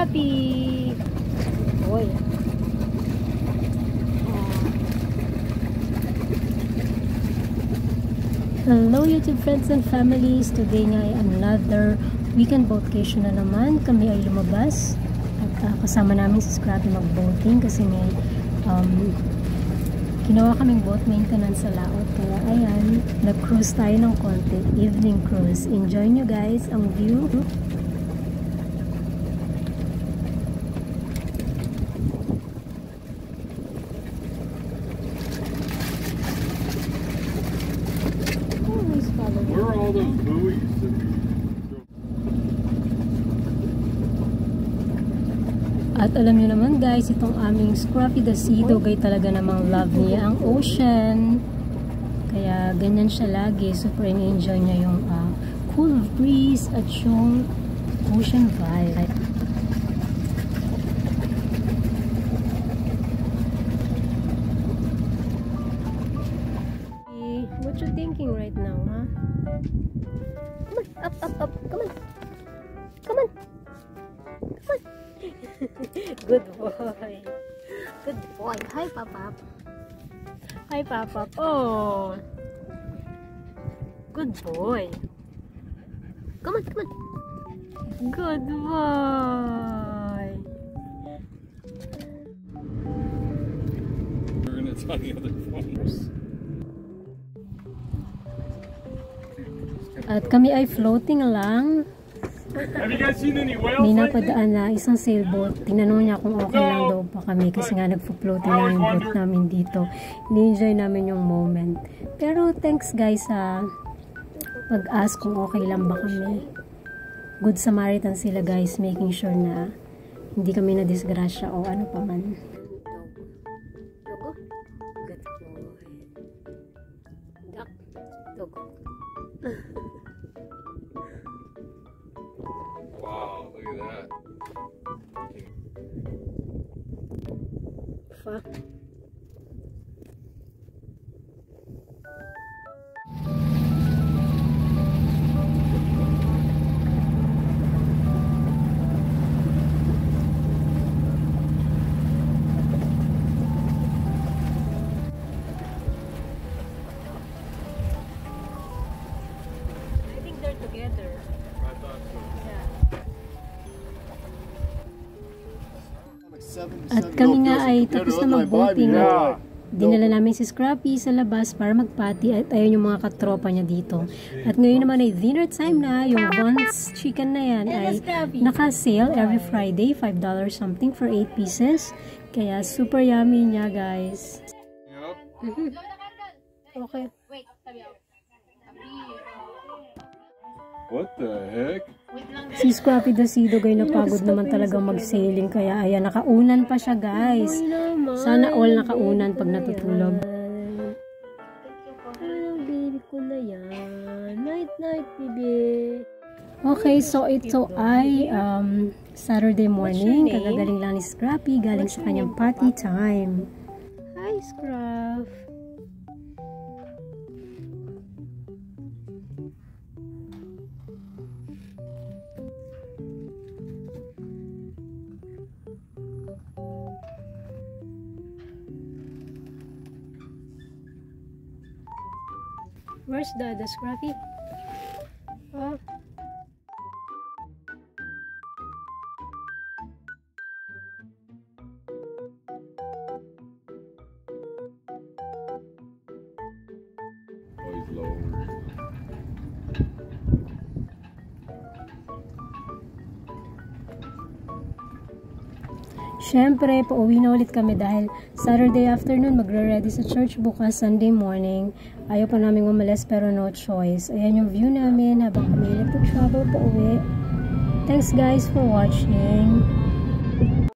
Scrappy! Boy. Hello YouTube friends and families. Today nga ay another weekend vacation na naman. Kami ay lumabas at kasama namin si Scrappy mag-boating kasi may ginawa kaming boat maintenance sa laot. Kaya ayan, nag-cruise tayo ng konti. Evening cruise. Enjoy nyo guys ang view. Where are all those buoys that we... At alam niyo naman guys, itong aming Scrappy the Sea Dog ay talaga namang love niya ang ocean. Kaya ganyan siya lagi. Super enjoy niya yung cool breeze at yung ocean vibe. What you thinking right now, huh? Come on, up, up, up. Come on. Come on. Come on. Good boy. Good boy. Hi, Papa. Hi, Papa. Oh. Good boy. Come on, come on. Good boy. We're gonna tell the other phones. At kami ay floating lang. Have you guys seen any whales? May napadaan na isang sailboat. Tinanong niya kung okay lang daw pa kami kasi nga nagpo-floating lang yung boat namin dito. Ni-enjoy namin yung moment. Pero thanks guys sa pag-ask kung okay lang ba kami. Good Samaritan sila guys, making sure na hindi kami na-disgrasya o ano pa man. Good boy. Duck. Dog. Wow, look at that. Fuck. I think they're together. I thought so. At kami nga ay tapos na mag-boating. Yeah. Dinala namin si Scrappy sa labas para magpati at ayun yung mga katropa niya dito. At ngayon naman ay dinner time na. Yung Bonds chicken na yan ay naka-sale every Friday. $5 something for 8 pieces. Kaya super yummy niya guys. Yep. Okay. What the heck? Si Scrappy the Sea Dog ay napagod naman talaga mag-sailing. Kaya ayan, nakaunan pa siya guys. Sana all nakaunan pag natutulog. Ay, baby ko na yan. Night night, baby. Okay, so ito ay Saturday morning. Kagagaling lang ni Scrappy. Galing sa kanyang party time. Hi, Scruff. Where's the Scrappy? Oh. Oh, he's lower. Siyempre, pauwi na ulit kami dahil Saturday afternoon magre-ready sa church, bukas Sunday morning. Ayaw pa namin umalis pero no choice. Ayan yung view namin habang kami nagpo-travel pauwi. Thanks guys for watching.